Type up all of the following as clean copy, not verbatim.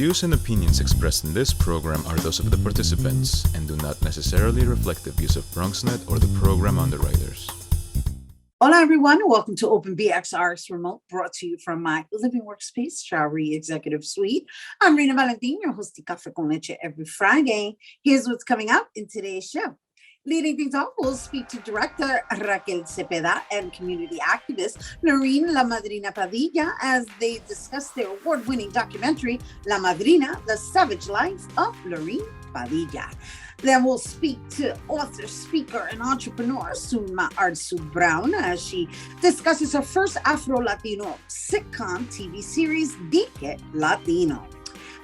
views and opinions expressed in this program are those of the participants and do not necessarily reflect the views of BronxNet or the program underwriters. Hola everyone, welcome to Open BxRx Remote, brought to you from my living workspace, Showery Executive Suite. I'm Rhina Valentin, your host of Café con Leche every Friday. Here's what's coming up in today's show. Leading things off, we'll speak to director Raquel Cepeda and community activist Lorine Madrina Padilla as they discuss their award-winning documentary, La Madrina, The Savage Life of Lorine Padilla. Then we'll speak to author, speaker, and entrepreneur Sulma Arzu-Brown as she discusses her first Afro-Latino sitcom TV series, Dique Latino.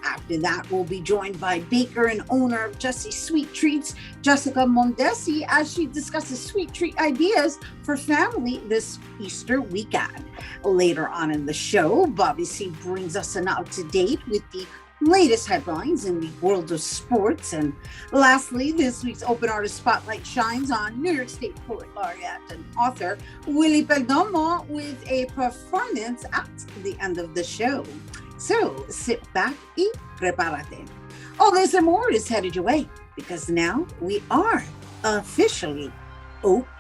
After that, we'll be joined by baker and owner of Jessi Sweet Treats, Jessica Mondesi, as she discusses sweet treat ideas for family this Easter weekend. Later on in the show, Bobby C brings us an up-to-date with the latest headlines in the world of sports. And lastly, this week's Open Artist Spotlight shines on New York State Poet Laureate and author Willie Perdomo with a performance at the end of the show. So sit back y prepárate. All this and more is headed your way because now we are officially open.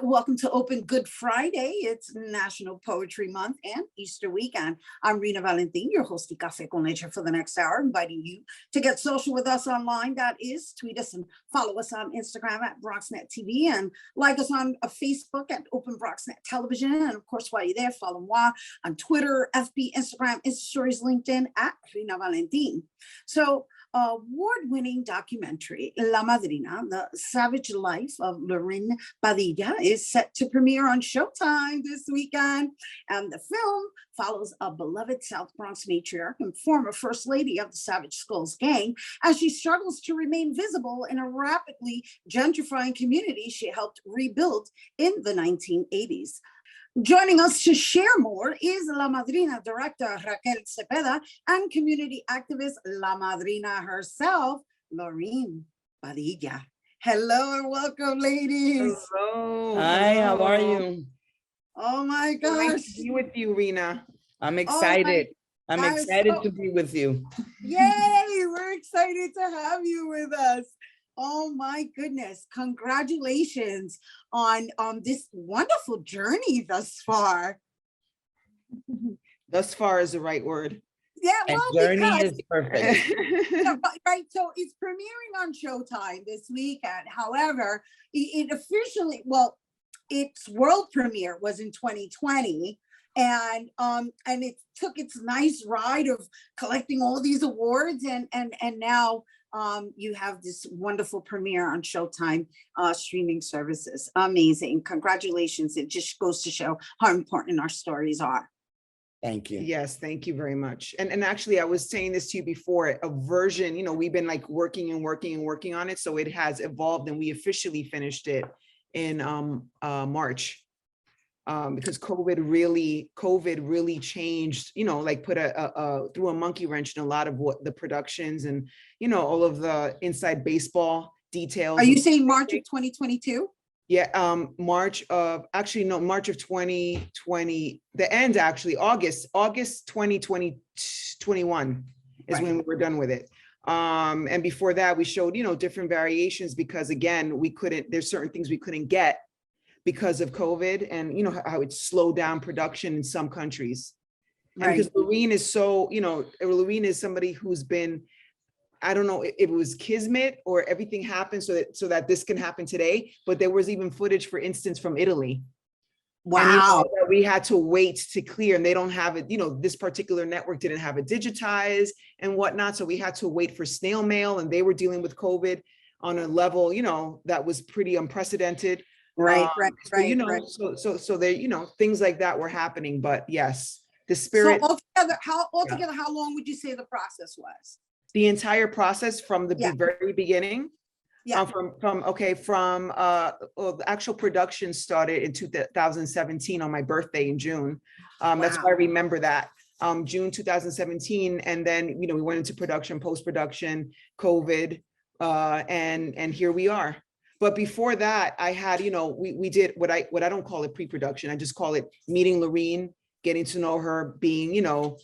Welcome to Open Good Friday. It's National Poetry Month and Easter weekend. I'm Rhina Valentin, your host of Café con Leche for the next hour, inviting you to get social with us online. That is, tweet us and follow us on Instagram at BronxNet TV and like us on Facebook at Open BronxNet Television. And of course, while you're there, follow moi on Twitter, FB, Instagram, Insta Stories, LinkedIn at Rhina Valentin. So, award-winning documentary, La Madrina, The Savage Life of Lorine Padilla, is set to premiere on SHOWTIME this weekend. And the film follows a beloved South Bronx matriarch and former First Lady of the Savage Skulls gang as she struggles to remain visible in a rapidly gentrifying community she helped rebuild in the 1980s. Joining us to share more is La Madrina director Raquel Cepeda and community activist La Madrina herself, Lorine Padilla. Hello and welcome, ladies. Hello. Hi, how are you? Oh my gosh. Nice to be with you, Rhina. I'm excited. I'm excited so, to be with you. Yay, we're excited to have you with us. Oh my goodness, congratulations on this wonderful journey thus far. Thus far is the right word. Yeah, And well, journey is perfect. right, so it's premiering on SHOWTIME this weekend. However, it officially, well, its world premiere was in 2020. And it took its nice ride of collecting all these awards and now you have this wonderful premiere on SHOWTIME streaming services. Amazing. Congratulations. It just goes to show how important our stories are. Thank you. Yes, thank you very much. And actually, I was saying this to you before, a version, you know, we've been like working on it. So it has evolved and we officially finished it in March. Because COVID really changed, you know, like put threw a monkey wrench in a lot of what the productions and, you know, all of the inside baseball details. Are you saying March of 2022? Yeah, March of 2020, the end actually, August 2021 is Right. when we were done with it. And before that we showed, you know, different variations because again, there's certain things we couldn't get because of COVID and you know how it slowed down production in some countries. Right. And because Lorine is so, you know, Lorine is somebody who's been, I don't know if it was kismet or everything happened so that this can happen today, but there was even footage, for instance, from Italy. Wow. And, you know, that we had to wait to clear and they don't have it, you know, this particular network didn't have it digitized and whatnot. So we had to wait for snail mail and they were dealing with COVID. on a level, you know, that was pretty unprecedented. Right, So, you know, so there, you know, things like that were happening, but yes, the spirit. So altogether, how long would you say the process was? The entire process from the very beginning. Yeah. From the actual production started in 2017 on my birthday in June. That's why I remember that. June 2017, and then, you know, we went into production, post-production, COVID, and here we are. But before that, I had, you know, we did what I don't call it pre-production. I just call it meeting Lorine, getting to know her, being, you know,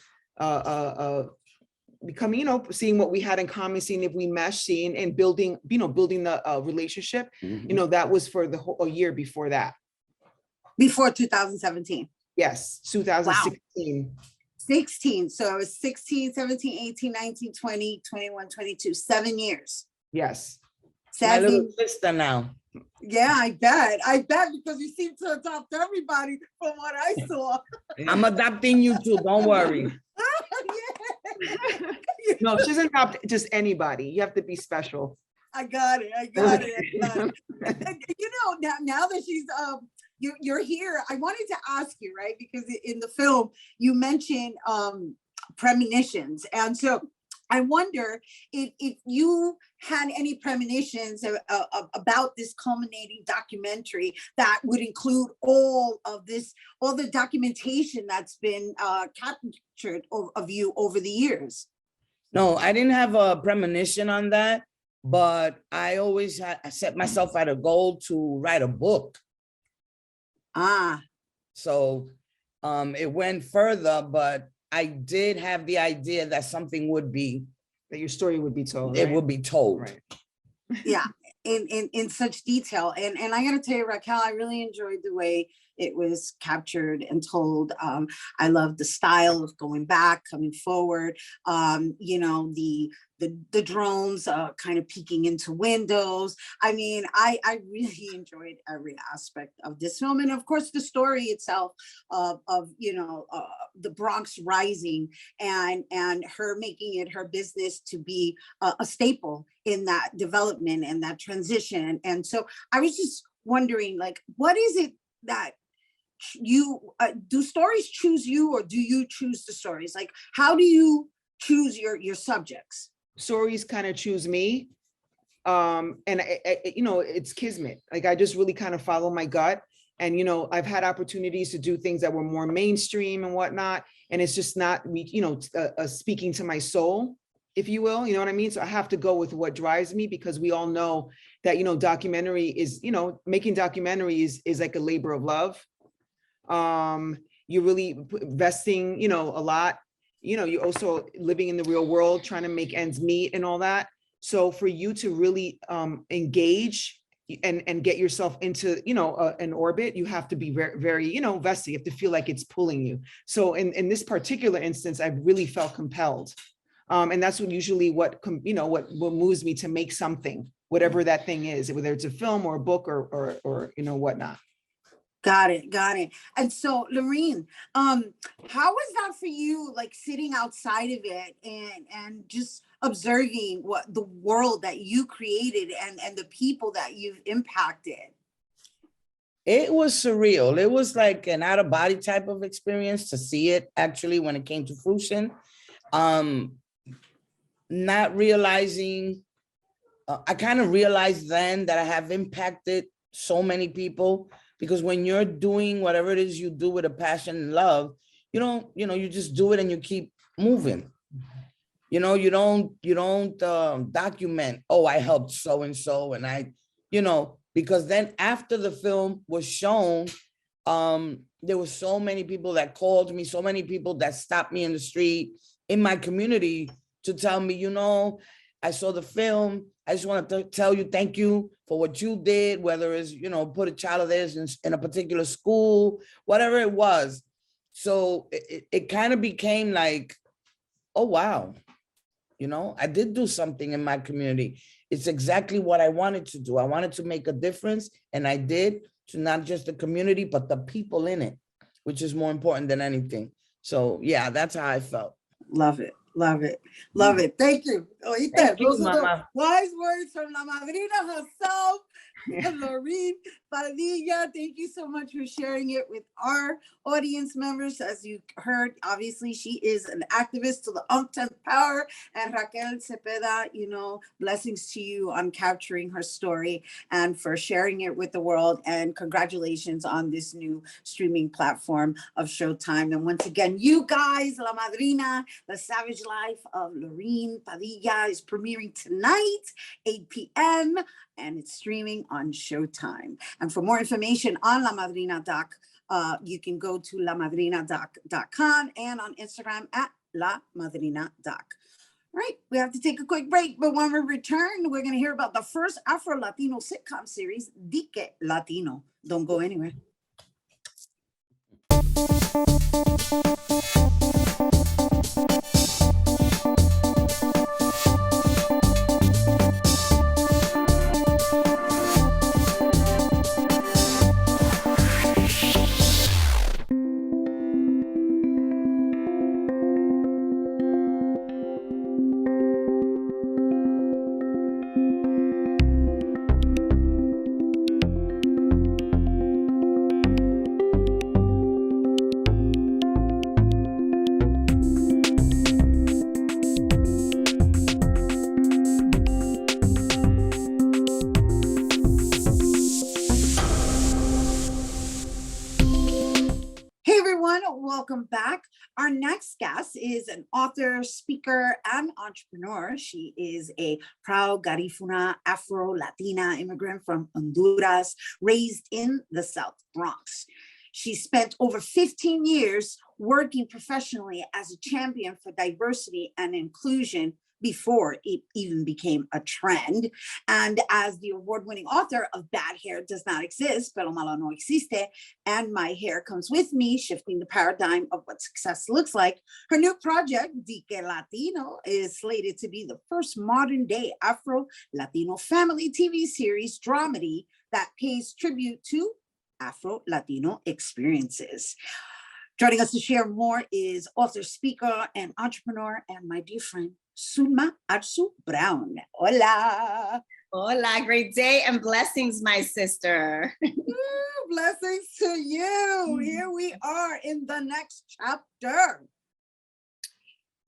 becoming, you know, seeing what we had in common, seeing if we mesh, seeing and building, you know, building the relationship. You know, that was for the whole year before that. Before 2017. Yes, 2016. Wow. 16. So it was 16, 17, 18, 19, 20, 21, 22, 7 years. Yes. 7. My little sister now. Yeah, I bet because you seem to adopt everybody from what I saw. I'm adopting you too, don't worry. No, she doesn't adopt just anybody. You have to be special. I got it. You know, now that she's you're here, I wanted to ask you, right? Because in the film you mentioned premonitions, and so I wonder if you had any premonitions about this culminating documentary that would include all the documentation that's been captured of you over the years. No, I didn't have a premonition on that, but I always set myself at a goal to write a book. So it went further, but I did have the idea that something would be, that your story would be told. It would be told. Right. Yeah, in such detail. And I gotta tell you, Raquel, I really enjoyed the way it was captured and told. I love the style of going back, coming forward. You know, the drones kind of peeking into windows. I mean, I really enjoyed every aspect of this film, and of course the story itself of you know, the Bronx rising and her making it her business to be a staple in that development and that transition. And so I was just wondering, like, what is it that you do stories choose you, or do you choose the stories? Like, how do you choose your subjects? Stories kind of choose me. And you know, it's kismet. Like, I just really kind of follow my gut. And, you know, I've had opportunities to do things that were more mainstream and whatnot. And it's just not, you know, speaking to my soul, if you will, you know what I mean? So I have to go with what drives me, because we all know that, you know, documentary is, you know, making documentaries is like a labor of love. You're really investing, you know, a lot. You know, you're also living in the real world, trying to make ends meet and all that. So for you to really engage and get yourself into, you know, an orbit, you have to be very, very, you know, vested. You have to feel like it's pulling you. So in this particular instance, I really felt compelled. And that's what usually you know, what moves me to make something, whatever that thing is, whether it's a film or a book or you know, whatnot. Got it. And so, Lorine, how was that for you, like sitting outside of it and just observing what the world that you created and the people that you've impacted? It was surreal. It was like an out of body type of experience to see it actually when it came to fruition. Not realizing, I kind of realized then that I have impacted so many people. Because when you're doing whatever it is you do with a passion and love, you don't, you know, you just do it and you keep moving. You know, you don't document, oh, I helped so-and-so and I, you know, because then after the film was shown, there were so many people that called me, so many people that stopped me in the street in my community to tell me, you know, I saw the film. I just want to tell you, thank you for what you did, whether it's, you know, put a child of theirs in a particular school, whatever it was. So it kind of became like, oh, wow. You know, I did do something in my community. It's exactly what I wanted to do. I wanted to make a difference, and I did, to not just the community, but the people in it, which is more important than anything. So yeah, that's how I felt. Love it. Love it. Love it. Thank you. Oíste, Thank you, those are the Mama. wise words from La Madrina herself, Lorine Padilla. Thank you so much for sharing it with our audience members. As you heard, obviously, she is an activist to the umpteenth power. And Raquel Cepeda, you know, blessings to you on capturing her story and for sharing it with the world. And congratulations on this new streaming platform of Showtime. And once again, you guys, La Madrina, The Savage Life of Lorine Padilla is premiering tonight, 8 p.m., and it's streaming on Showtime. And for more information on La Madrina Doc, you can go to lamadrinadoc.com and on Instagram at La Madrina Doc. Right, we have to take a quick break, but when we return, we're going to hear about the first Afro-Latino sitcom series, Dique Latino. Don't go anywhere. Welcome back. Our next guest is an author, speaker, and entrepreneur. She is a proud Garifuna Afro-Latina immigrant from Honduras, raised in the South Bronx. She spent over 15 years working professionally as a champion for diversity and inclusion before it even became a trend. And as the award-winning author of Bad Hair Does Not Exist, Pelo Malo No Existe, and My Hair Comes With Me, Shifting the Paradigm of What Success Looks Like, her new project, Dique Latino, is slated to be the first modern-day Afro-Latino family TV series dramedy that pays tribute to Afro-Latino experiences. Joining us to share more is author, speaker, and entrepreneur, and my dear friend, Sulma Arzu-Brown. Hola. Hola, great day and blessings, my sister. Blessings to you. Here we are in the next chapter.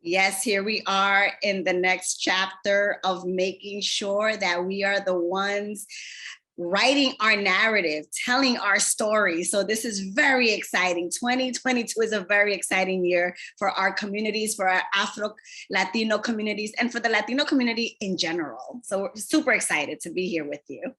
Yes, here we are in the next chapter of making sure that we are the ones writing our narrative, telling our story. So this is very exciting. 2022 is a very exciting year for our communities, for our Afro-Latino communities, and for the Latino community in general. So we're super excited to be here with you.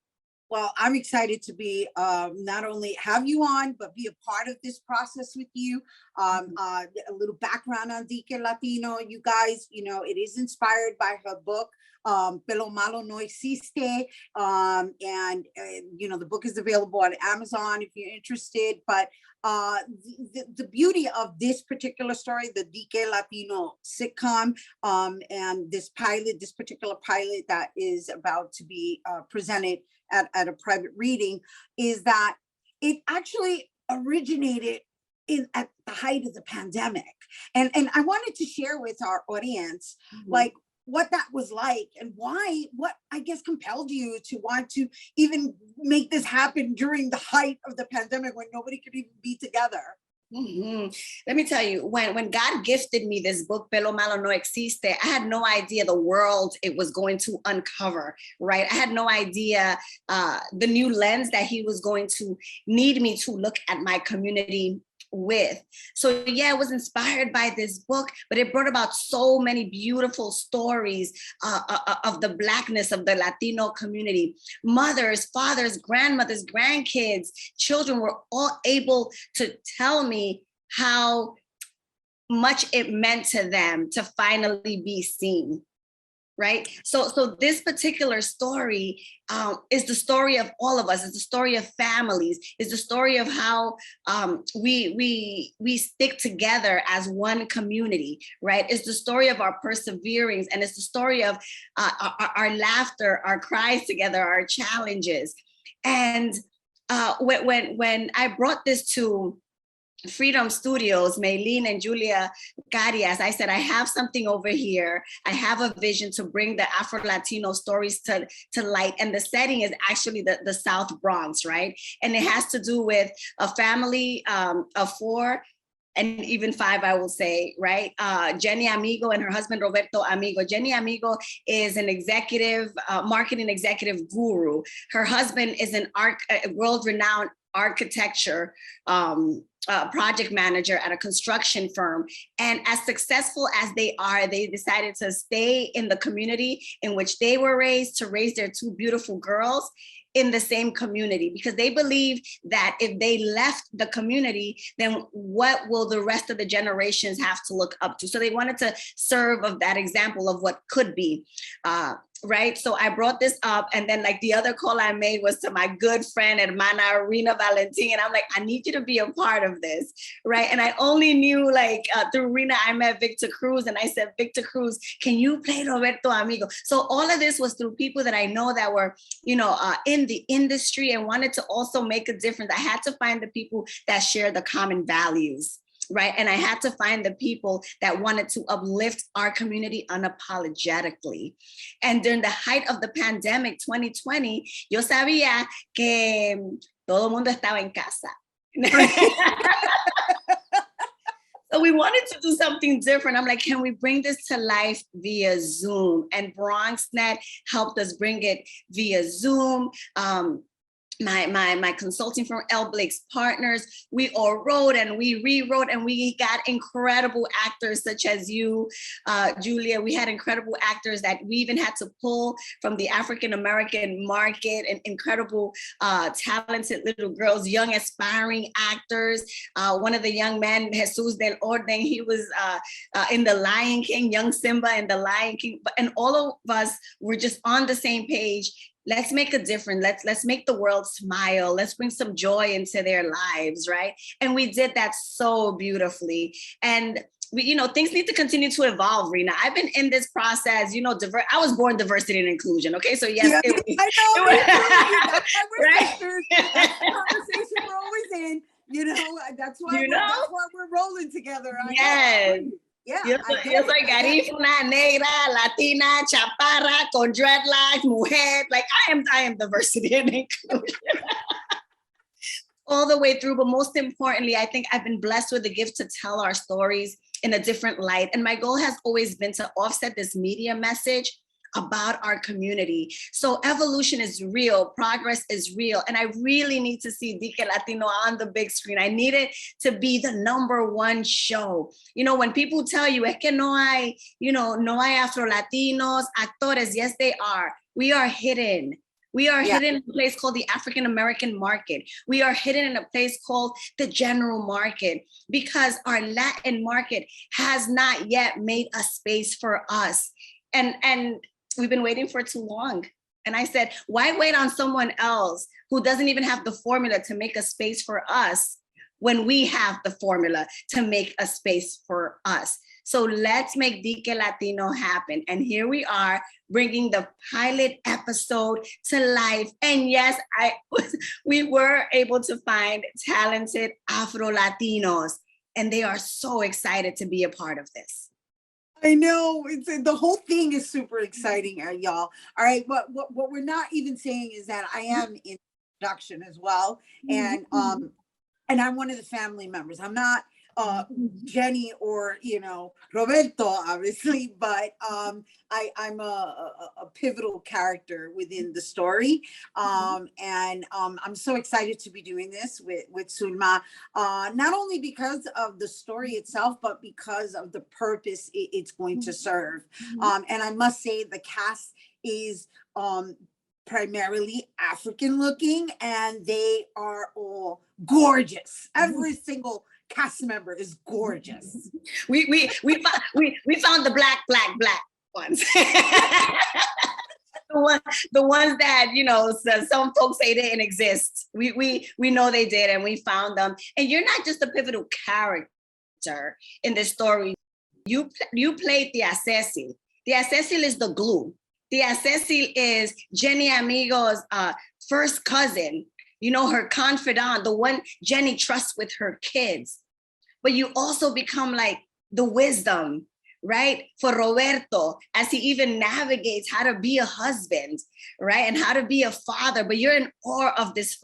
Well, I'm excited to be not only have you on, but be a part of this process with you. A little background on Dique Latino. You guys, you know, it is inspired by her book, Pelo Malo No Existe. You know, the book is available on Amazon if you're interested. But the beauty of this particular story, the Dique Latino sitcom, and this particular pilot that is about to be presented at a private reading, is that it actually originated at the height of the pandemic. And I wanted to share with our audience, like, what that was like and what I guess compelled you to want to even make this happen during the height of the pandemic when nobody could even be together. Let me tell you, when God gifted me this book, Pelo Malo No Existe, I had no idea the world it was going to uncover, right? I had no idea the new lens that he was going to need me to look at my community with. So yeah, it was inspired by this book, but it brought about so many beautiful stories of the Blackness of the Latino community. Mothers, fathers, grandmothers, grandkids, children were all able to tell me how much it meant to them to finally be seen. Right? So this particular story is the story of all of us. It's the story of families. It's the story of how we stick together as one community, right? It's the story of our perseverance, and it's the story of our laughter, our cries together, our challenges. And when I brought this to Freedom Studios, Maylene and Julia Carias, I said, I have something over here. I have a vision to bring the Afro-Latino stories to light. And the setting is actually the South Bronx, right? And it has to do with a family of 4 and even 5, I will say, right? Jenny Amigo and her husband, Roberto Amigo. Jenny Amigo is an executive, marketing executive guru. Her husband is an world-renowned architecture project manager at a construction firm. And as successful as they are, they decided to stay in the community in which they were raised, to raise their 2 beautiful girls in the same community, because they believe that if they left the community, then what will the rest of the generations have to look up to? So they wanted to serve of that example of what could be. Right? So I brought this up, and then like the other call I made was to my good friend, hermana Rhina Valentin. And I'm like, I need you to be a part of this, right? And I only knew like through Rhina, I met Victor Cruz, and I said, Victor Cruz, can you play Roberto Amigo? So all of this was through people that I know that were, you know, in the industry and wanted to also make a difference. I had to find the people that share the common values. Right. And I had to find the people that wanted to uplift our community unapologetically. And during the height of the pandemic, 2020, yo sabía que todo el mundo estaba en casa. So we wanted to do something different. I'm like, can we bring this to life via Zoom? And BronxNet helped us bring it via Zoom. My consulting firm, L. Blake's Partners, we all wrote and we rewrote, and we got incredible actors such as you, Julia. We had incredible actors that we even had to pull from the African-American market, and incredible, talented little girls, young aspiring actors. One of the young men, Jesus del Orden, he was in The Lion King, young Simba in The Lion King, and all of us were just on the same page. Let's make a difference. Let's make the world smile. Let's bring some joy into their lives, right? And we did that so beautifully. And we, you know, things need to continue to evolve, Rhina. I've been in this process, you know, I was born diversity and inclusion. Okay, so yes, yeah, I know. That's why we're right? sisters. That's the conversation we're always in. You know, that's why we're rolling together. Yes. Yeah, yo soy garífuna, negra, latina, chaparra, con dreadlocks, mujer. Like I am diversity and inclusion. All the way through, but most importantly, I think I've been blessed with the gift to tell our stories in a different light. And my goal has always been to offset this media message about our community. So evolution is real, progress is real. And I really need to see Dique Latino on the big screen. I need it to be the #1 show. You know, when people tell you, es que no hay, you know, no hay Afro-Latinos, actores, yes, they are. We are hidden. We are hidden in a place called the African-American market. We are hidden in a place called the general market, because our Latin market has not yet made a space for us. And we've been waiting for too long. And I said, why wait on someone else who doesn't even have the formula to make a space for us when we have the formula to make a space for us? So let's make Dique Latino happen. And here we are bringing the pilot episode to life. And yes, we were able to find talented Afro-Latinos, and they are so excited to be a part of this. I know, the whole thing is super exciting, y'all. All right, what we're not even saying is that I am in production as well, and I'm one of the family members. I'm not Jenny or, you know, Roberto, obviously, but I'm a pivotal character within the story, and I'm so excited to be doing this with Sulma, not only because of the story itself, but because of the purpose it's going to serve. And I must say the cast is primarily African looking, and they are all gorgeous. Every single cast member is gorgeous. We found the black ones. the ones that, you know, some folks say didn't exist. We know they did, and we found them. And you're not just a pivotal character in this story. You played Tia Cecil. Tia Cecil is the glue. Tia Cecil is Jenny Amigo's first cousin. You know, her confidant, the one Jenny trusts with her kids. but you also become like the wisdom, right? For Roberto, as he even navigates how to be a husband, right? And how to be a father, but you're in awe of this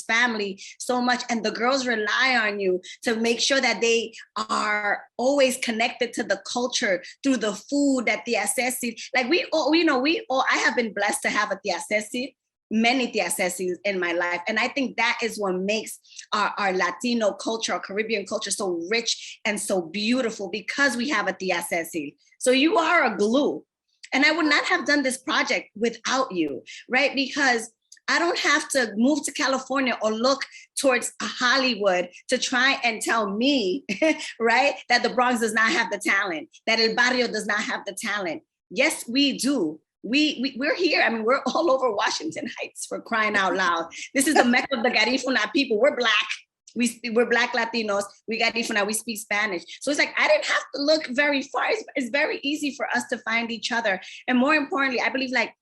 family so much. And the girls rely on you to make sure that they are always connected to the culture through the food that Tia Ceci, like I have been blessed to have a Tia Ceci, many Tia Cecis in my life. And I think that is what makes our Latino culture, our Caribbean culture so rich and so beautiful, because we have a Tia Ceci. So you are a glue. And I would not have done this project without you, right? Because I don't have to move to California or look towards Hollywood to try and tell me, right, that the Bronx does not have the talent, that El Barrio does not have the talent. Yes, we do. We're here. I mean, we're all over Washington Heights, for crying out loud. This is the Mecca of the Garifuna people. We're Black. We're Black Latinos. We Garifuna. We speak Spanish. So it's like, I didn't have to look very far. It's very easy for us to find each other. And more importantly, I believe like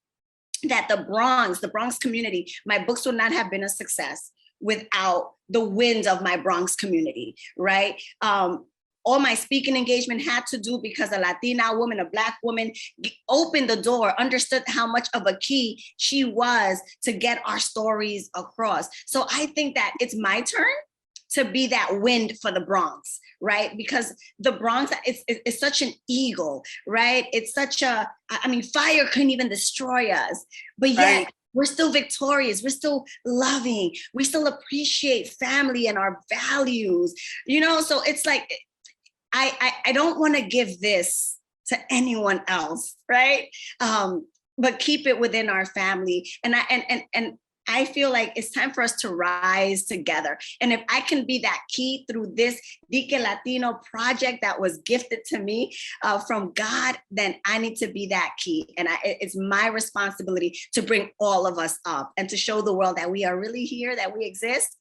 that the Bronx community, my books would not have been a success without the wind of my Bronx community, right? All my speaking engagement had to do because a Latina woman, a Black woman opened the door, understood how much of a key she was to get our stories across. So I think that it's my turn to be that wind for the Bronx, right? Because the Bronx is such an eagle, right? It's such fire couldn't even destroy us, but yet right. We're still victorious. We're still loving. We still appreciate family and our values, so it's like, I don't want to give this to anyone else, right? But keep it within our family. And I feel like it's time for us to rise together. And if I can be that key through this Dique Latino project that was gifted to me from God, then I need to be that key. And it's my responsibility to bring all of us up and to show the world that we are really here, that we exist,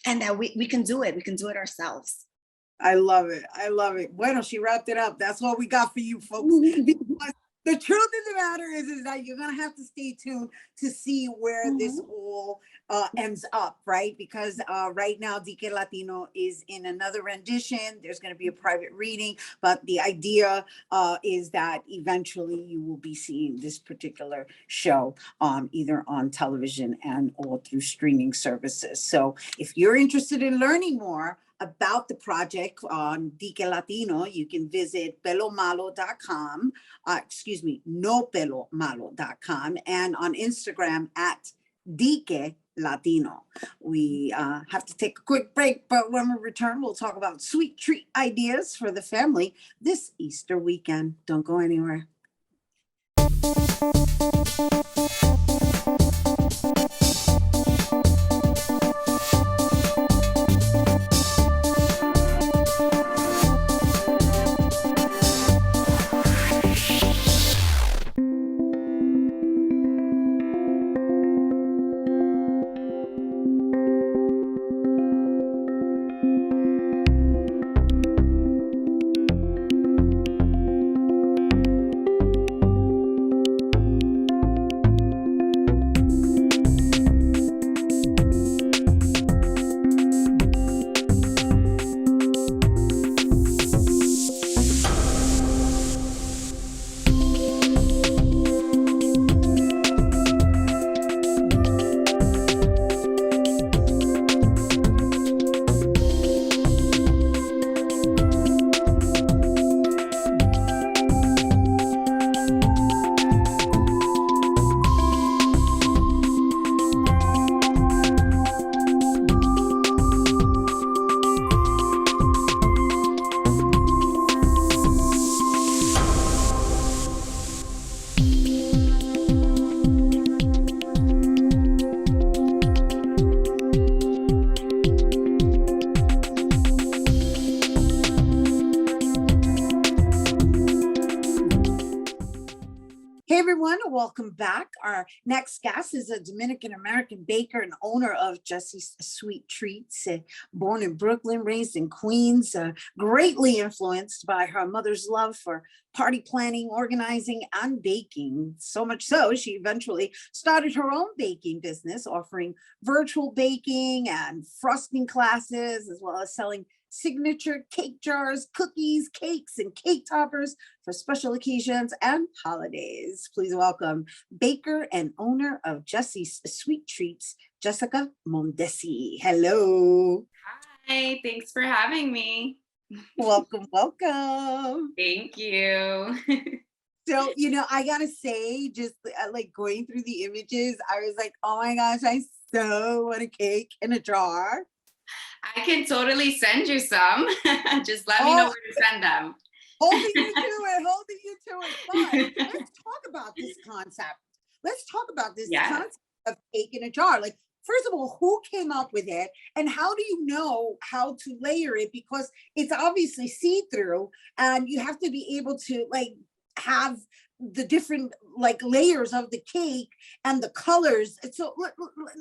and that we can do it. We can do it ourselves. I love it. I love it. Bueno, she wrapped it up. That's what we got for you folks. Because the truth of the matter is that you're going to have to stay tuned to see where this all ends up, right? Because right now, Dique Latino is in another rendition. There's going to be a private reading, but the idea is that eventually you will be seeing this particular show either on television and or through streaming services. So if you're interested in learning more about the project on Dique Latino, you can visit pelomalo.com, nopelomalo.com, and on Instagram at Dique Latino. We have to take a quick break, but when we return, we'll talk about sweet treat ideas for the family this Easter weekend. Don't go anywhere. Hey everyone, welcome back. Our next guest is a Dominican-American baker and owner of Jessi's Sweet Treats. Born in Brooklyn, raised in Queens, greatly influenced by her mother's love for party planning, organizing, and baking. So much so, she eventually started her own baking business, offering virtual baking and frosting classes, as well as selling signature cake jars, cookies, cakes, and cake toppers for special occasions and holidays. Please welcome baker and owner of Jessi's Sweet Treats, Jessica Mondesi. Hello. Hi, thanks for having me. Welcome, welcome. Thank you. So, you know, I gotta say, just like going through the images, I was like, oh my gosh, I so want a cake in a jar. I can totally send you some. Just let me know where to send them. Holding you to it, holding you to it. But let's talk about this concept. Let's talk about this concept of cake in a jar. Like, first of all, who came up with it, and how do you know how to layer it? Because it's obviously see-through, and you have to be able to like have the different like layers of the cake and the colors. So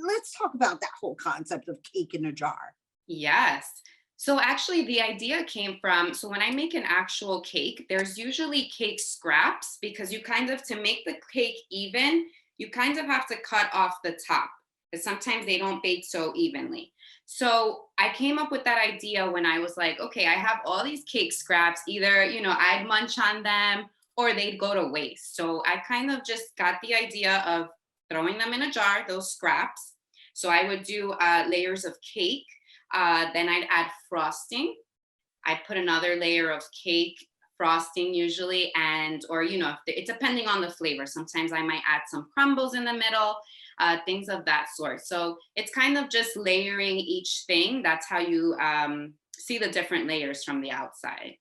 let's talk about that whole concept of cake in a jar. Yes. So actually the idea came from, so when I make an actual cake, there's usually cake scraps, because you kind of, to make the cake even, you kind of have to cut off the top, because sometimes they don't bake so evenly. So I came up with that idea when I was like, okay, I have all these cake scraps, either, you know, I'd munch on them or they'd go to waste. So I kind of just got the idea of throwing them in a jar, those scraps. So I would do layers of cake. Then I'd add frosting. I'd put another layer of cake frosting usually, and, or, you know, it's depending on the flavor. Sometimes I might add some crumbles in the middle, things of that sort. So it's kind of just layering each thing. That's how you see the different layers from the outside.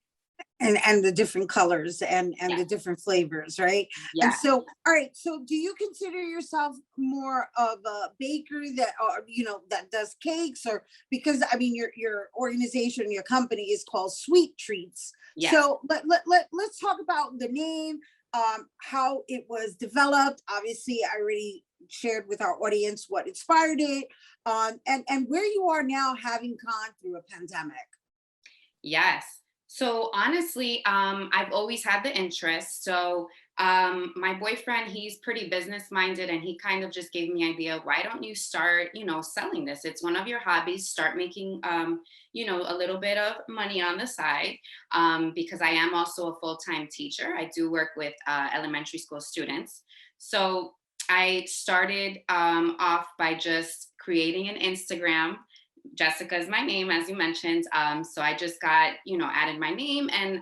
And the different colors and the different flavors, right? Yeah. And so, all right, so do you consider yourself more of a baker that, or, you know, that does cakes? Or, because I mean, your organization, your company is called Sweet Treats. Yeah. So let's talk about the name, how it was developed. Obviously, I already shared with our audience what inspired it, and where you are now, having gone through a pandemic. Yes. So honestly, I've always had the interest. So my boyfriend, he's pretty business minded, and he kind of just gave me an idea, why don't you start, you know, selling this? It's one of your hobbies, start making, you know, a little bit of money on the side, because I am also a full-time teacher. I do work with elementary school students. So I started off by just creating an Instagram. Jessica is my name, as you mentioned. So I just got, you know, added my name and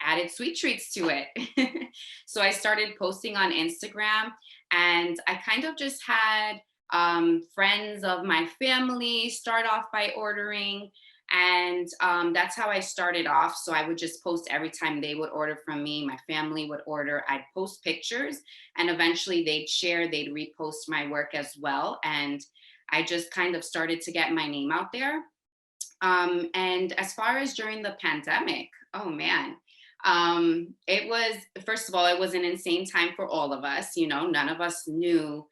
added Sweet Treats to it. So I started posting on Instagram, and I kind of just had friends of my family start off by ordering. And that's how I started off. So I would just post every time they would order from me, my family would order, I'd post pictures, and eventually they'd share, they'd repost my work as well. And I just kind of started to get my name out there. And as far as during the pandemic, oh man, it was, first of all, it was an insane time for all of us. You know, none of us knew,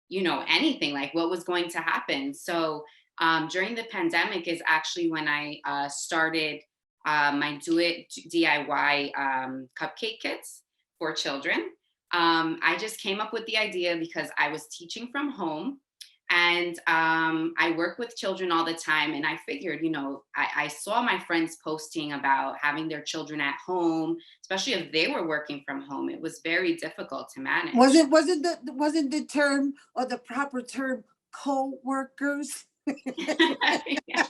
you know, anything like what was going to happen. So during the pandemic is actually when I started my Do It DIY cupcake kits for children. I just came up with the idea because I was teaching from home. And I work with children all the time. And I figured, you know, I saw my friends posting about having their children at home, especially if they were working from home. It was very difficult to manage. Wasn't the term, or the proper term, co-workers? Yeah.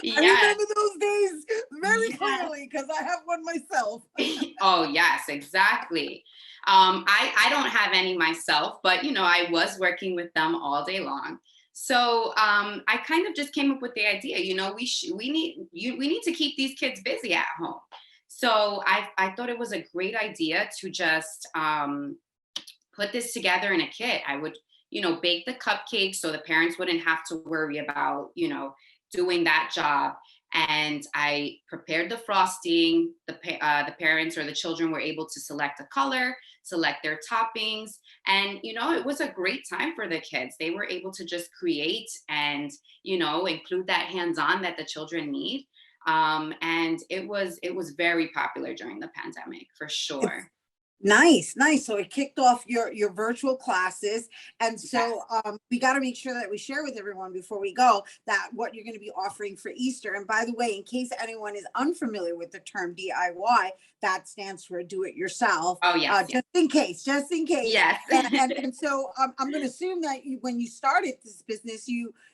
I remember those days very clearly, because I have one myself. Oh, yes, exactly. I don't have any myself, but, you know, I was working with them all day long. So I kind of just came up with the idea, you know, we need to keep these kids busy at home. So I thought it was a great idea to just put this together in a kit. I would, you know, bake the cupcakes so the parents wouldn't have to worry about, you know, doing that job. And I prepared the frosting. The parents or the children were able to select a color, select their toppings. And, you know, it was a great time for the kids. They were able to just create and, you know, include that hands-on that the children need. And it was very popular during the pandemic, for sure. Nice, nice. So it kicked off your virtual classes. And so we got to make sure that we share with everyone before we go that what you're going to be offering for Easter. And by the way, in case anyone is unfamiliar with the term DIY, that stands for do it yourself. Oh, yes. Just in case. Yes. And so I'm going to assume that when you started this business,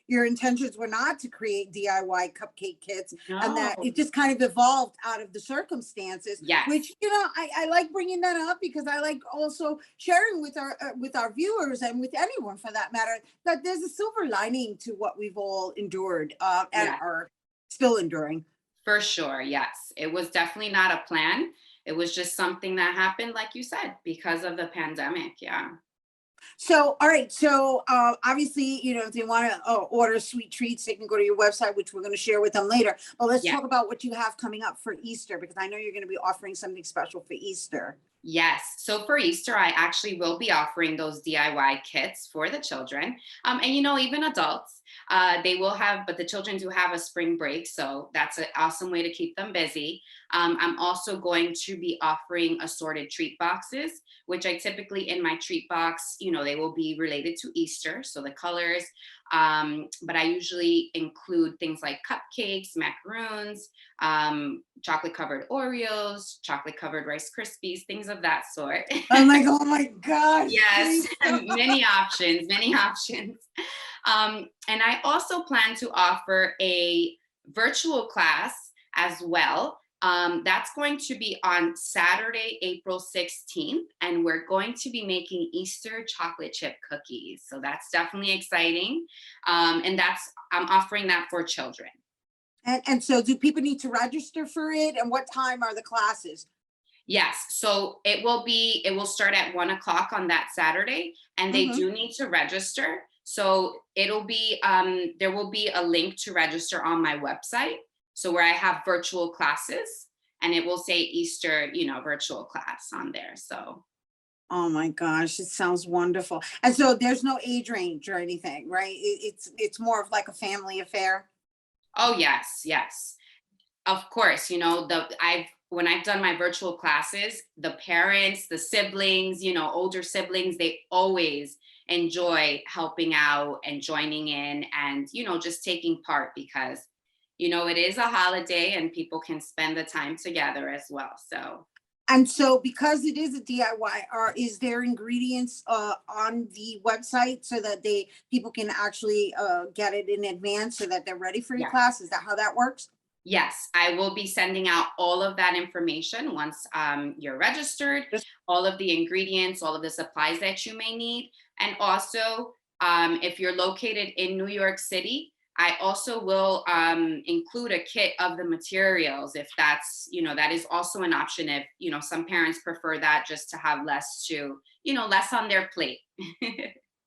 your intentions were not to create DIY cupcake kits, and that it just kind of evolved out of the circumstances, which, you know, I like bringing that up because I like also sharing with our viewers and with anyone for that matter, that there's a silver lining to what we've all endured and are still enduring. For sure. Yes. It was definitely not a plan. It was just something that happened, like you said, because of the pandemic. Yeah. So, all right. So, obviously, you know, if they want to order sweet treats, they can go to your website, which we're going to share with them later. But let's talk about what you have coming up for Easter, because I know you're going to be offering something special for Easter. Yes. So for Easter, I actually will be offering those DIY kits for the children. And, you know, even adults, they will have, but the children do have a spring break. So that's an awesome way to keep them busy. I'm also going to be offering assorted treat boxes, which I typically in my treat box, you know, they will be related to Easter. So the colors, but I usually include things like cupcakes, macaroons, chocolate covered Oreos, chocolate covered Rice Krispies, things of that sort. I'm like, oh my gosh. Yes, many options. And I also plan to offer a virtual class as well. That's going to be on Saturday, April 16th, and we're going to be making Easter chocolate chip cookies. So that's definitely exciting. And I'm offering that for children. And so do people need to register for it? And what time are the classes? Yes. So it will start at 1:00 on that Saturday, and they do need to register. So it'll be, there will be a link to register on my website. So where I have virtual classes, and it will say Easter, you know, virtual class on there. So. Oh my gosh, it sounds wonderful. And so there's no age range or anything, right? It's more of like a family affair. Oh, yes. Of course, you know, when I've done my virtual classes, the parents, the siblings, you know, older siblings, they always enjoy helping out and joining in and, you know, just taking part because, you know, it is a holiday and people can spend the time together as well. So. And so because it is a DIY, is there ingredients on the website so that people can actually get it in advance so that they're ready for your class? Is that how that works? Yes, I will be sending out all of that information once you're registered, all of the ingredients, all of the supplies that you may need. And also, if you're located in New York City, I also will include a kit of the materials if that's, you know, that is also an option if, you know, some parents prefer that just to have less on their plate.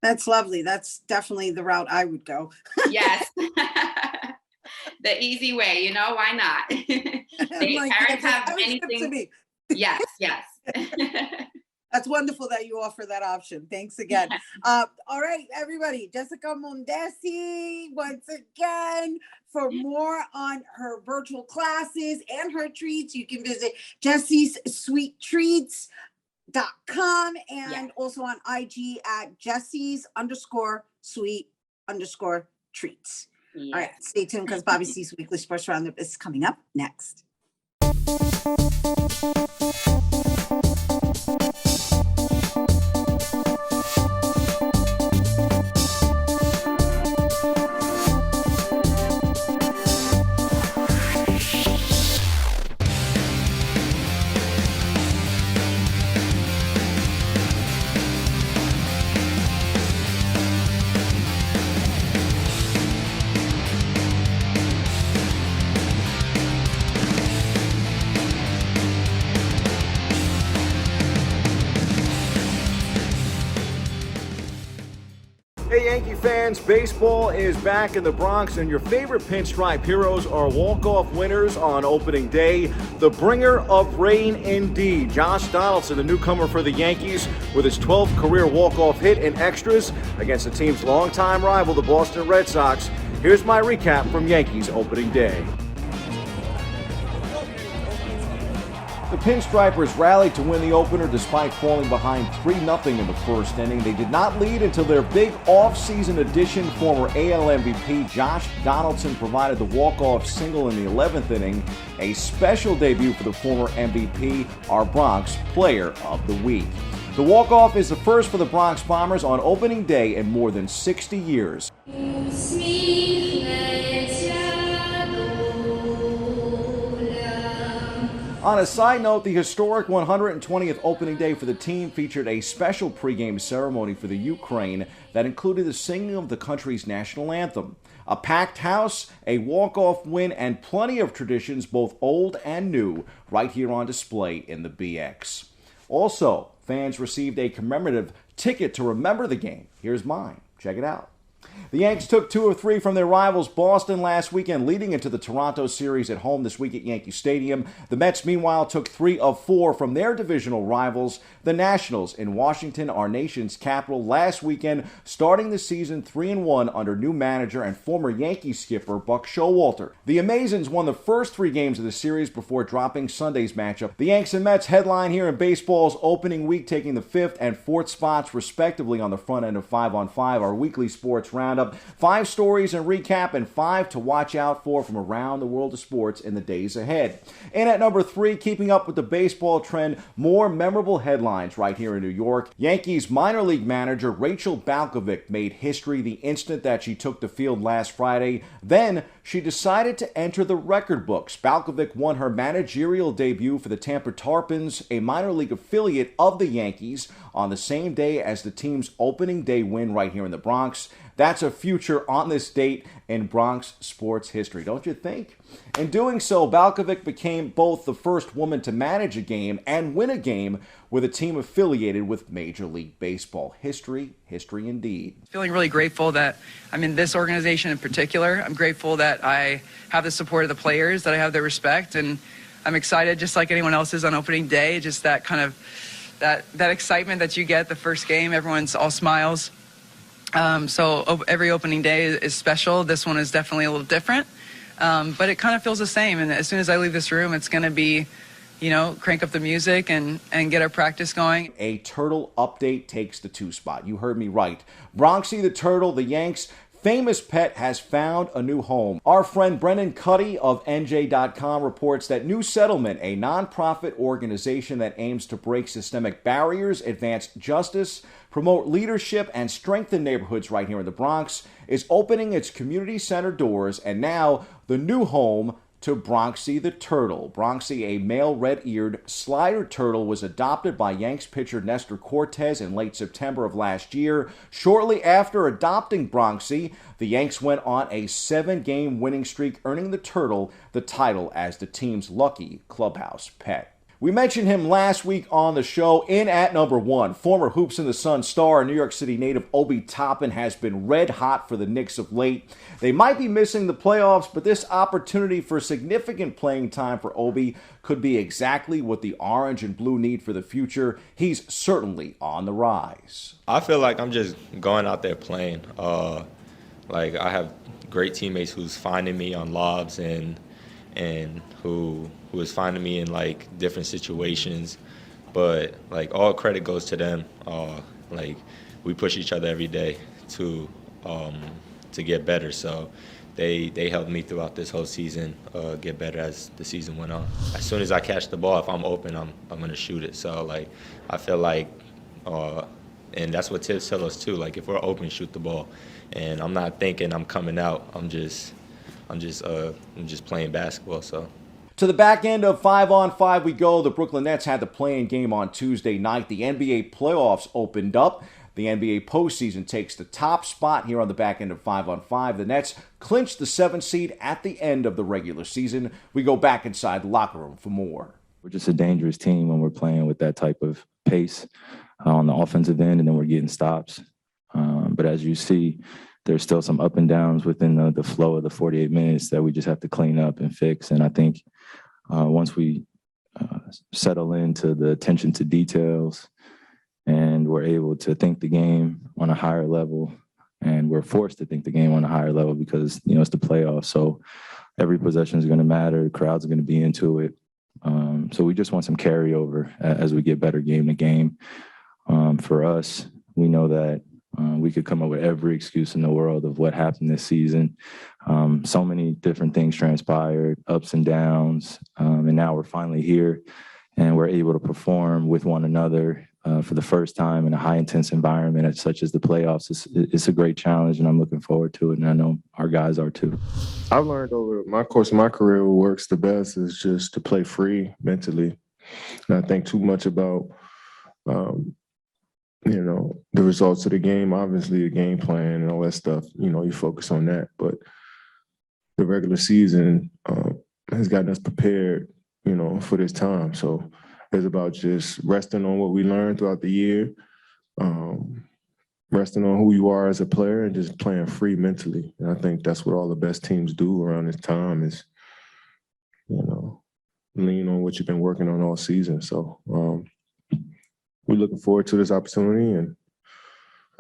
That's lovely. That's definitely the route I would go. Yes. The easy way, you know, why not? Parents have anything. Yes. That's wonderful that you offer that option. Thanks again. All right, everybody. Jessica Mondesi, once again, for more on her virtual classes and her treats, you can visit jessie'ssweettreats.com and also on IG at jessie's_sweet_treats. Yes. All right, stay tuned because Bobby C's Weekly Sports Roundup is coming up next. Hey Yankee fans, baseball is back in the Bronx and your favorite pinstripe heroes are walk-off winners on opening day. The bringer of rain indeed. Josh Donaldson, the newcomer for the Yankees, with his 12th career walk-off hit in extras against the team's longtime rival, the Boston Red Sox. Here's my recap from Yankees opening day. The Pinstripers rallied to win the opener despite falling behind 3-0 in the first inning. They did not lead until their big off-season addition, former AL MVP Josh Donaldson, provided the walk-off single in the 11th inning, a special debut for the former MVP, our Bronx Player of the Week. The walk-off is the first for the Bronx Bombers on opening day in more than 60 years. On a side note, the historic 120th opening day for the team featured a special pregame ceremony for the Ukraine that included the singing of the country's national anthem. A packed house, a walk-off win, and plenty of traditions, both old and new, right here on display in the BX. Also, fans received a commemorative ticket to remember the game. Here's mine. Check it out. The Yanks took 2 of 3 from their rivals Boston last weekend, leading into the Toronto series at home this week at Yankee Stadium. The Mets, meanwhile, took 3 of 4 from their divisional rivals, the Nationals, in Washington, our nation's capital, last weekend, starting the season 3-1 under new manager and former Yankee skipper Buck Showalter. The Amazons won the first 3 games of the series before dropping Sunday's matchup. The Yanks and Mets headline here in baseball's opening week, taking the 5th and 4th spots respectively on the front end of 5 on 5, our weekly sports roundup. 5 stories and recap, and 5 to watch out for from around the world of sports in the days ahead. And at number 3, keeping up with the baseball trend, more memorable headlines right here in New York. Yankees minor league manager Rachel Balkovec made history the instant that she took the field last Friday. Then she decided to enter the record books. Balkovec won her managerial debut for the Tampa Tarpons, a minor league affiliate of the Yankees, on the same day as the team's opening day win right here in the Bronx. That's a future on this date in Bronx sports history, don't you think? In doing so, Balkovec became both the first woman to manage a game and win a game with a team affiliated with Major League Baseball. History indeed. Feeling really grateful that I'm in this organization in particular. I'm grateful that I have the support of the players, that I have their respect, and I'm excited just like anyone else is on opening day, just that kind of that excitement that you get the first game. Everyone's all smiles. So every opening day is special. This one is definitely a little different, but it kind of feels the same. And as soon as I leave this room, it's going to be, crank up the music and get our practice going. A turtle update takes the 2 spot. You heard me right. Bronxy the turtle, the Yanks' famous pet, has found a new home. Our friend Brendan Cuddy of NJ.com reports that New Settlement, a nonprofit organization that aims to break systemic barriers, advance justice, promote leadership, and strengthen neighborhoods right here in the Bronx, is opening its community center doors, and now the new home to Bronxy the turtle. Bronxy, a male red-eared slider turtle, was adopted by Yanks pitcher Nestor Cortez in late September of last year. Shortly after adopting Bronxy, the Yanks went on a 7-game winning streak, earning the turtle the title as the team's lucky clubhouse pet. We mentioned him last week on the show. In at number 1, former Hoops in the Sun star and New York City native Obi Toppin has been red hot for the Knicks of late. They might be missing the playoffs, but this opportunity for significant playing time for Obi could be exactly what the orange and blue need for the future. He's certainly on the rise. I feel like I'm just going out there playing. I have great teammates who's finding me on lobs and who is finding me in different situations, but all credit goes to them. We push each other every day to get better. So they helped me throughout this whole season get better as the season went on. As soon as I catch the ball, if I'm open, I'm gonna shoot it. So I feel like, and that's what tips tell us too. If we're open, shoot the ball. And I'm not thinking I'm coming out. I'm just playing basketball. So. To the back end of 5 on 5 we go. The Brooklyn Nets had the play-in game on Tuesday night. The NBA playoffs opened up. The NBA postseason takes the top spot here on the back end of 5 on 5. The Nets clinched the 7th seed at the end of the regular season. We go back inside the locker room for more. We're just a dangerous team when we're playing with that type of pace on the offensive end, and then we're getting stops. But as you see, there's still some up and downs within the flow of the 48 minutes that we just have to clean up and fix. And I think once we settle into the attention to details and we're able to think the game on a higher level, and we're forced to think the game on a higher level because, it's the playoffs. So every possession is going to matter. The crowd's going to be into it. So we just want some carryover as we get better game to game. For us, we know that we could come up with every excuse in the world of what happened this season. So many different things transpired, ups and downs, and now we're finally here and we're able to perform with one another for the first time in a high-intense environment such as the playoffs. It's a great challenge, and I'm looking forward to it, and I know our guys are too. I've learned over my course of my career what works the best is just to play free mentally, not think too much about the results of the game. Obviously, the game plan and all that stuff, you focus on that. But the regular season has gotten us prepared, for this time. So it's about just resting on what we learned throughout the year, resting on who you are as a player, and just playing free mentally. And I think that's what all the best teams do around this time is, lean on what you've been working on all season. So we're looking forward to this opportunity, and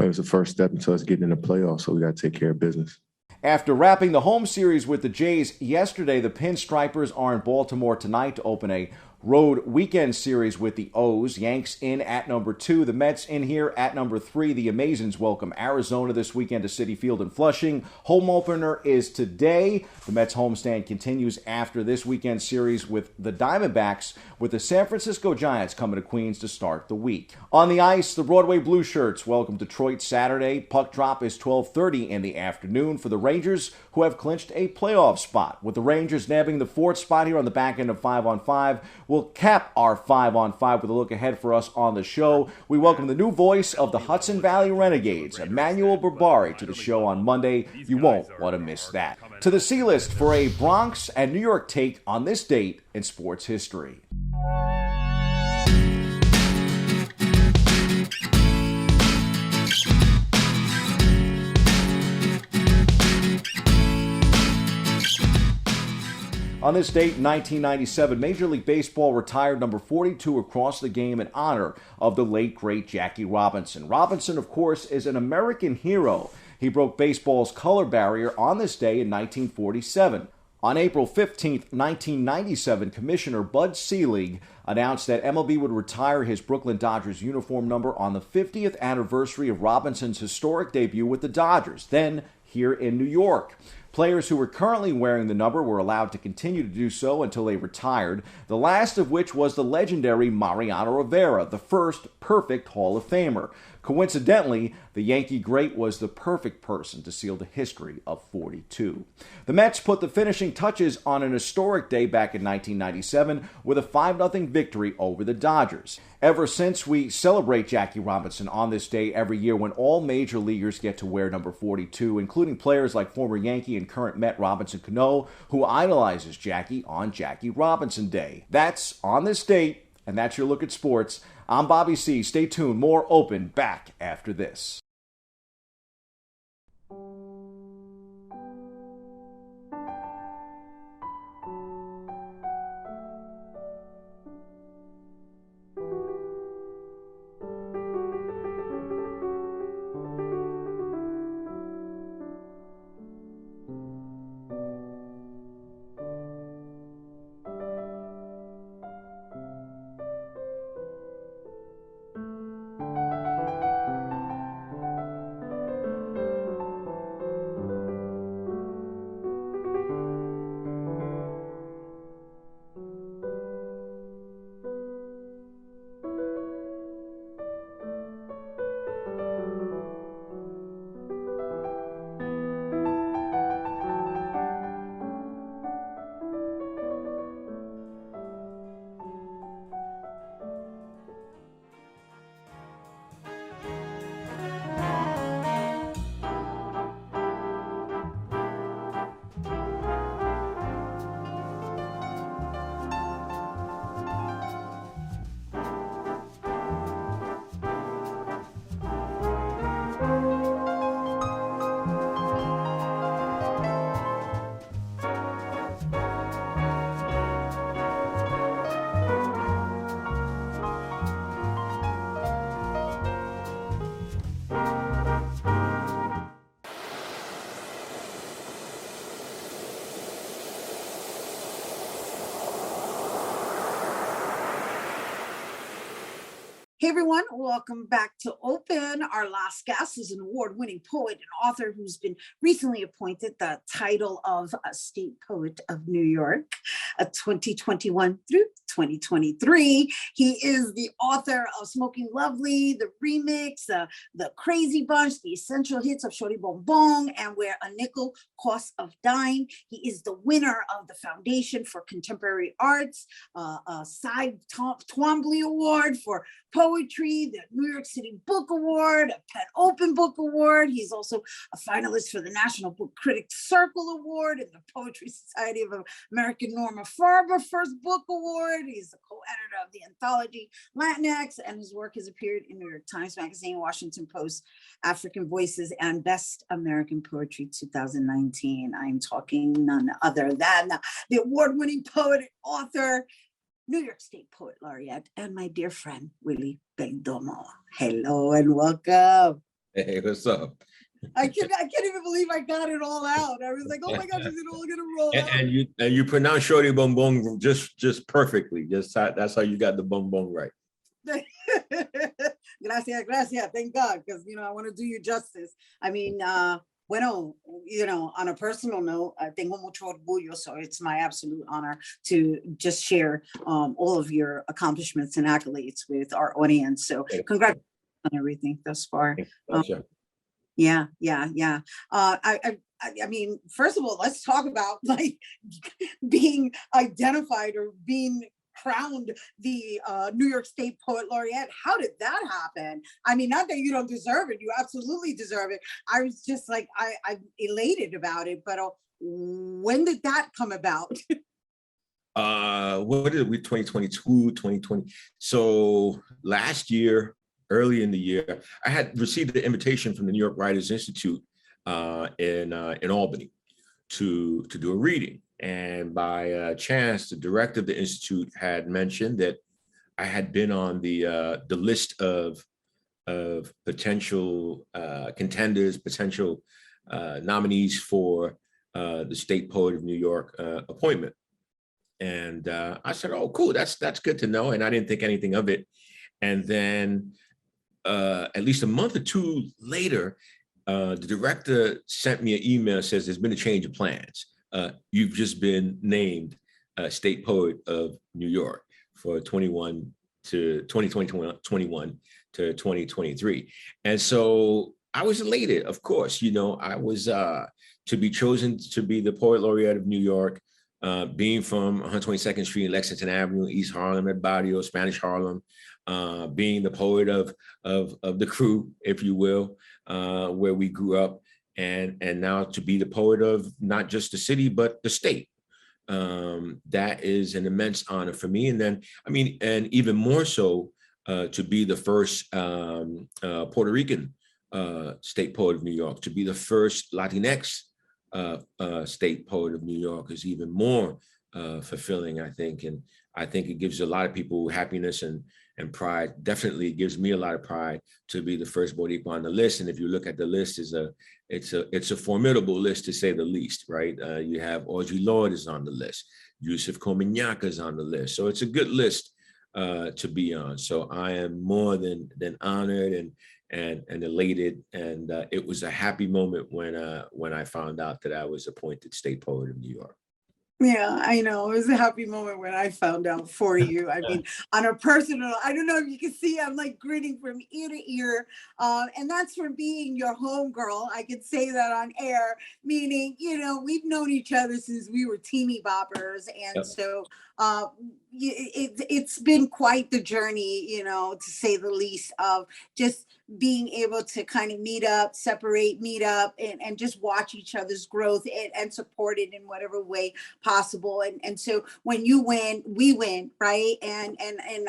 it was the first step into us getting in the playoffs, so we got to take care of business. After wrapping the home series with the Jays yesterday, the Pinstripers are in Baltimore tonight to open a road weekend series with the O's. Yanks in at number 2. The Mets in here at number 3. The Amazons welcome Arizona this weekend to Citi Field in Flushing. Home opener is today. The Mets homestand continues after this weekend series with the Diamondbacks, with the San Francisco Giants coming to Queens to start the week. On the ice, the Broadway Blue Shirts welcome Detroit Saturday. Puck drop is 12:30 in the afternoon for the Rangers, who have clinched a playoff spot. With the Rangers nabbing the 4th spot here on the back end of 5-on-5, we'll cap our 5-on-5 with a look ahead for us on the show. We welcome the new voice of the Hudson Valley Renegades, Emmanuel Barbari, to the show on Monday. You won't want to miss that. To the C-list for a Bronx and New York take on this date in sports history. On this date, in 1997, Major League Baseball retired number 42 across the game in honor of the late, great Jackie Robinson. Robinson, of course, is an American hero. He broke baseball's color barrier on this day in 1947. On April 15, 1997, Commissioner Bud Selig announced that MLB would retire his Brooklyn Dodgers uniform number on the 50th anniversary of Robinson's historic debut with the Dodgers, then here in New York. Players who were currently wearing the number were allowed to continue to do so until they retired, the last of which was the legendary Mariano Rivera, the first perfect Hall of Famer. Coincidentally, the Yankee great was the perfect person to seal the history of 42. The Mets put the finishing touches on an historic day back in 1997 with a 5-0 victory over the Dodgers. Ever since, we celebrate Jackie Robinson on this day every year when all major leaguers get to wear number 42, including players like former Yankee and current Met Robinson Cano, who idolizes Jackie on Jackie Robinson Day. That's on this date, and that's your look at sports. I'm Bobby C. Stay tuned. More Open back after this. Hey everyone, welcome back to Open. Our last guest is an award-winning poet and author who's been recently appointed the title of State Poet of New York, 2021 through 2023. He is the author of Smoking Lovely, The Remix, The Crazy Bunch, The Essential Hits of Shorty Bong Bong, and Where a Nickel Costs of Dime. He is the winner of the Foundation for Contemporary Arts, a Cy Twombly Award for poetry, the New York City Book Award, a Penn Open Book Award. He's also a finalist for the National Book Critics Circle Award and the Poetry Society of American Norma Farber First Book Award. He's the co-editor of the anthology Latinx, and his work has appeared in New York Times Magazine, Washington Post, African Voices, and Best American Poetry 2019. I'm talking none other than the award-winning poet and author, New York State Poet Laureate, and my dear friend, Willie Perdomo. Hello and welcome. Hey, what's up? I can't even believe I got it all out. I was like, oh my gosh, is it all gonna roll out? And you pronounce Shorty Bong Bong just perfectly. That's how you got the bong bong right. Gracias, thank God, because I want to do you justice. I mean, bueno, on a personal note, tengo mucho orgullo, so it's my absolute honor to just share all of your accomplishments and accolades with our audience. So congratulations on everything thus far. Yeah. I mean, first of all, let's talk about like being identified or being crowned the New York State Poet Laureate. How did that happen? I mean, not that you don't deserve it, you absolutely deserve it. I was just like, I'm elated about it, but when did that come about? What did we, 2022, 2020? So last year, early in the year, I had received the invitation from the New York Writers Institute in Albany to do a reading. And by chance, the director of the Institute had mentioned that I had been on the list of potential contenders, potential nominees for the State Poet of New York appointment. And I said, oh, cool, that's good to know. And I didn't think anything of it. And then at least a month or two later, the director sent me an email that says there's been a change of plans. You've just been named State Poet of New York for 2021 to 2023. And so I was elated, of course. I was to be chosen to be the Poet Laureate of New York, being from 122nd Street and Lexington Avenue, East Harlem, at Barrio, Spanish Harlem, being the poet of the crew, if you will, where we grew up. And now to be the poet of not just the city, but the state. That is an immense honor for me. And then, and even more so, to be the first Puerto Rican State Poet of New York, to be the first Latinx State Poet of New York is even more fulfilling, I think. And I think it gives a lot of people happiness and pride. Definitely gives me a lot of pride to be the first Boricua on the list. And if you look at the list, it's a formidable list, to say the least, right? You have Audre Lorde is on the list. Yusuf Kominyaка is on the list. So it's a good list to be on. So I am more than honored and elated. And it was a happy moment when I found out that I was appointed State Poet of New York. Yeah, I know. It was a happy moment when I found out for you. I mean, on a personal, I don't know if you can see, I'm like grinning from ear to ear. And that's from being your homegirl. I could say that on air, meaning, we've known each other since we were teeny boppers. And so it's been quite the journey, to say the least, of just being able to kind of meet up and just watch each other's growth and support it in whatever way possible. And so when you win, we win, right? And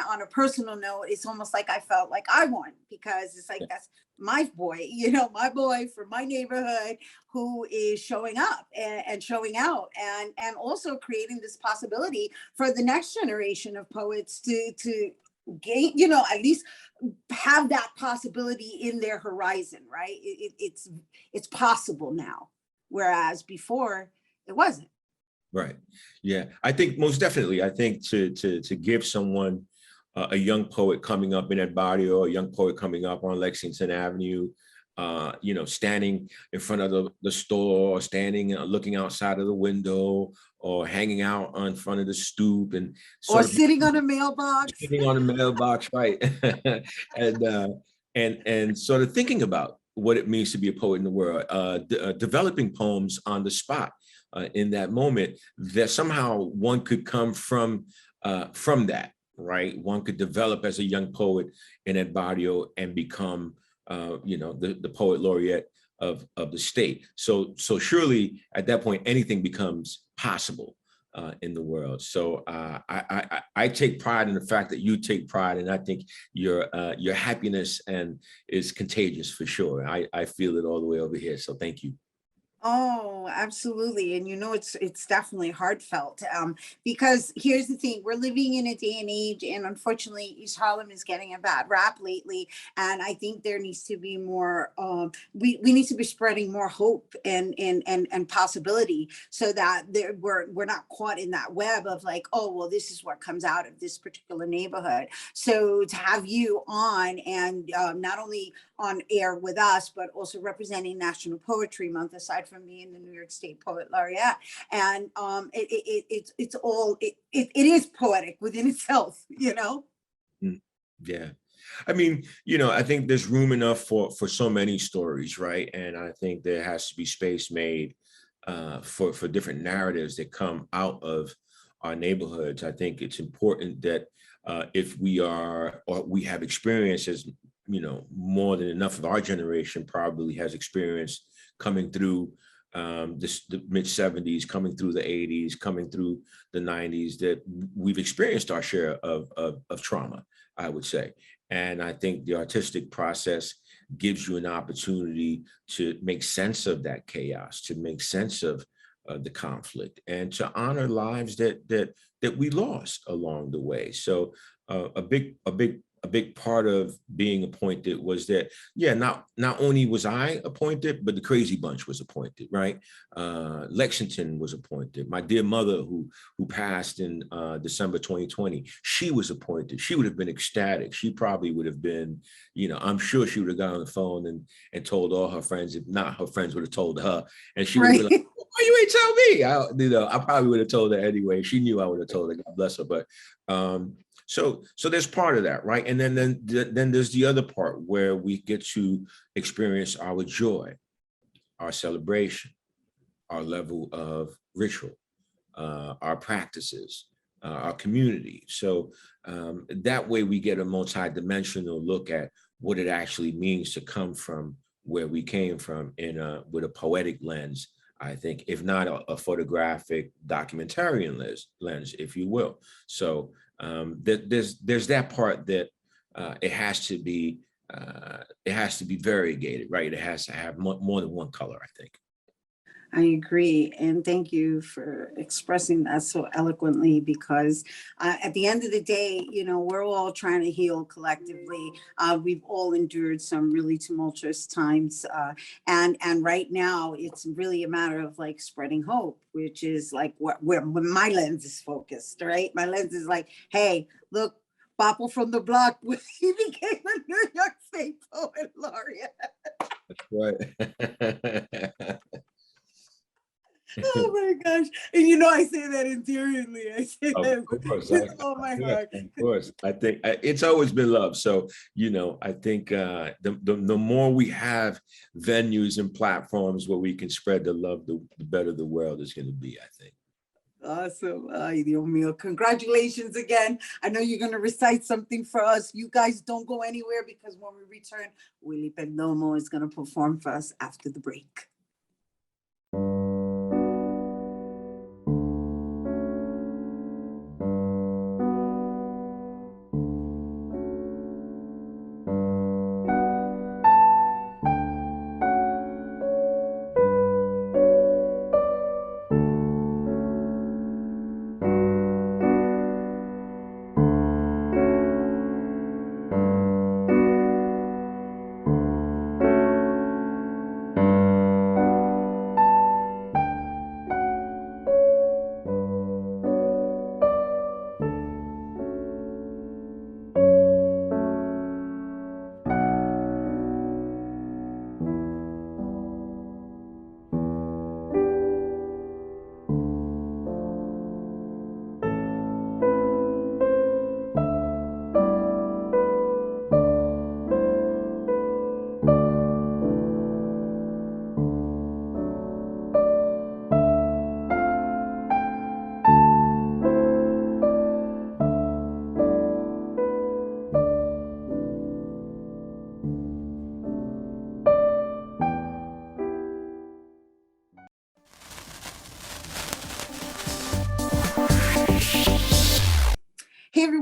on a personal note, it's almost like I felt like I won, because it's like, that's my boy, my boy from my neighborhood who is showing up and showing out and also creating this possibility for the next generation of poets to gain, at least have that possibility in their horizon, right? It's possible now, whereas before it wasn't. Right. Yeah, I think most definitely. I think to give someone a young poet coming up in that barrio, a young poet coming up on Lexington Avenue, standing in front of the store, or standing looking outside of the window, or hanging out on front of the stoop, and or sitting on a mailbox. Sitting on a mailbox, right? and sort of thinking about what it means to be a poet in the world, developing poems on the spot in that moment, that somehow one could come from that, right? One could develop as a young poet in that barrio and become, the poet laureate of the state. So surely at that point, anything becomes possible in the world. So I take pride in the fact that you take pride, and I think your happiness is contagious for sure. I feel it all the way over here. So thank you. Oh, absolutely. And it's definitely heartfelt, because here's the thing, we're living in a day and age, and unfortunately East Harlem is getting a bad rap lately. And I think there needs to be more, we need to be spreading more hope and possibility, so that we're not caught in that web of like, oh, well, this is what comes out of this particular neighborhood. So to have you on, and not only on air with us, but also representing National Poetry Month, aside from being the New York State Poet Laureate. And it is poetic within itself, Yeah. I mean, I think there's room enough for so many stories, right? And I think there has to be space made for different narratives that come out of our neighborhoods. I think it's important that if we have experiences, more than enough of our generation probably has experience coming through the mid 70s, coming through the 80s, coming through the 90s, that we've experienced our share of trauma, I would say. And I think the artistic process gives you an opportunity to make sense of that chaos, to make sense of the conflict, and to honor lives that we lost along the way. So a big part of being appointed was that, not only was I appointed, but the Crazy Bunch was appointed, right? Lexington was appointed. My dear mother, who passed in December 2020, she was appointed. She would have been ecstatic. She probably would have been, I'm sure she would have got on the phone and told all her friends. If not, her friends would have told her, and she would have been like, "Oh, you ain't tell me." I probably would have told her anyway. She knew I would have told her. God bless her. But so there's part of that, right? And then there's the other part where we get to experience our joy, our celebration, our level of ritual, our practices, our community. So that way we get a multidimensional look at what it actually means to come from where we came from with a poetic lens, I think, if not a photographic documentarian lens, if you will. So there's that part that it has to be variegated, right? It has to have more than one color, I think. I agree. And thank you for expressing that so eloquently, because at the end of the day, we're all trying to heal collectively. We've all endured some really tumultuous times. And right now it's really a matter of like spreading hope, which is like where my lens is focused, right? My lens is like, hey, look, Papa from the block, he became a New York State Poet Laureate. That's right. Oh my gosh. And I say that endearingly. I say that with all my heart. Of course. I think it's always been love. So, I think the more we have venues and platforms where we can spread the love, the better the world is going to be, I think. Awesome. Ay, Dios mío. Congratulations again. I know you're going to recite something for us. You guys don't go anywhere, because when we return, Willie Perdomo is going to perform for us after the break.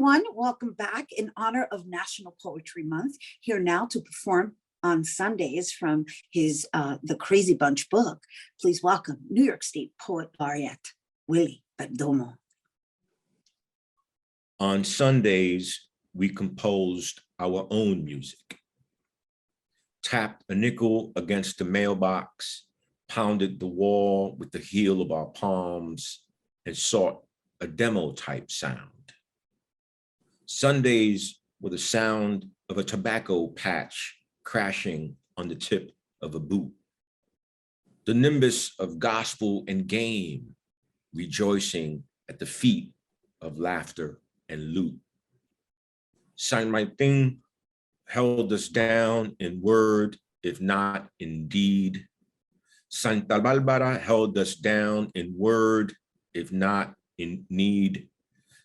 everyone. Welcome back. In honor of National Poetry Month, here now to perform on Sundays from his The Crazy Bunch book. Please welcome New York State Poet Laureate, Willie Perdomo. On Sundays, we composed our own music, tapped a nickel against the mailbox, pounded the wall with the heel of our palms, and sought a demo type sound. Sundays were the sound of a tobacco patch crashing on the tip of a boot. The nimbus of gospel and game, rejoicing at the feet of laughter and loot. San Martin held us down in word, if not in deed. Santa Barbara held us down in word, if not in need.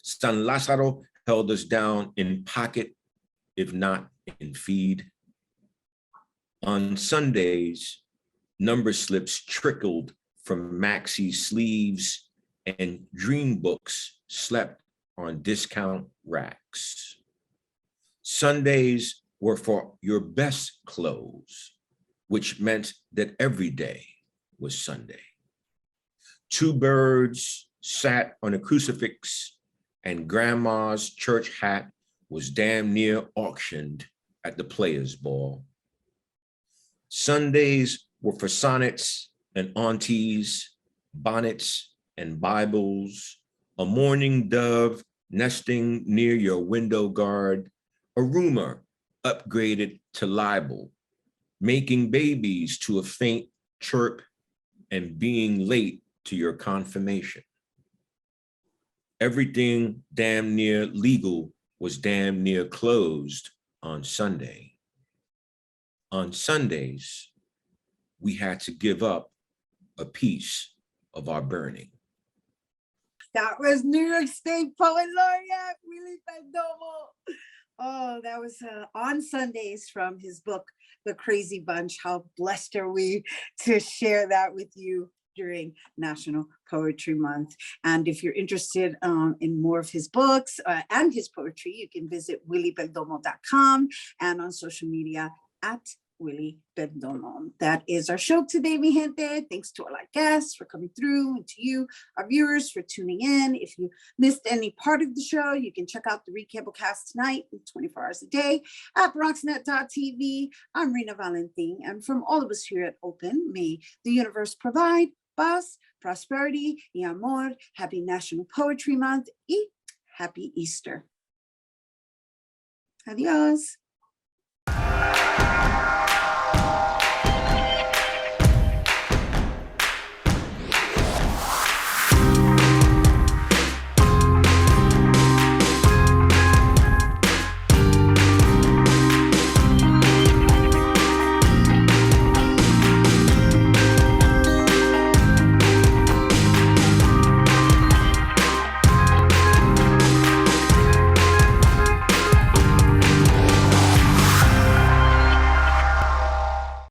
San Lázaro held us down in pocket, if not in feed. On Sundays, number slips trickled from maxi sleeves and dream books slept on discount racks. Sundays were for your best clothes, which meant that every day was Sunday. Two birds sat on a crucifix and grandma's church hat was damn near auctioned at the Players' Ball. Sundays were for sonnets and aunties, bonnets and Bibles, a mourning dove nesting near your window guard, a rumor upgraded to libel, making babies to a faint chirp and being late to your confirmation. Everything damn near legal was damn near closed on Sunday. On Sundays, we had to give up a piece of our burning. That was New York State Poet Laureate, Willie Perdomo. Oh, that was on Sundays from his book, The Crazy Bunch. How blessed are we to share that with you during National Poetry Month. And if you're interested in more of his books and his poetry, you can visit willieperdomo.com and on social media at Willie Perdomo. That is our show today, mi gente. Thanks to all our guests for coming through and to you, our viewers, for tuning in. If you missed any part of the show, you can check out the recablecast tonight, 24 hours a day at BronxNet.tv. I'm Rhina Valentin, and from all of us here at Open, may the universe provide paz, prosperity, y amor. Happy National Poetry Month y happy Easter. Adios.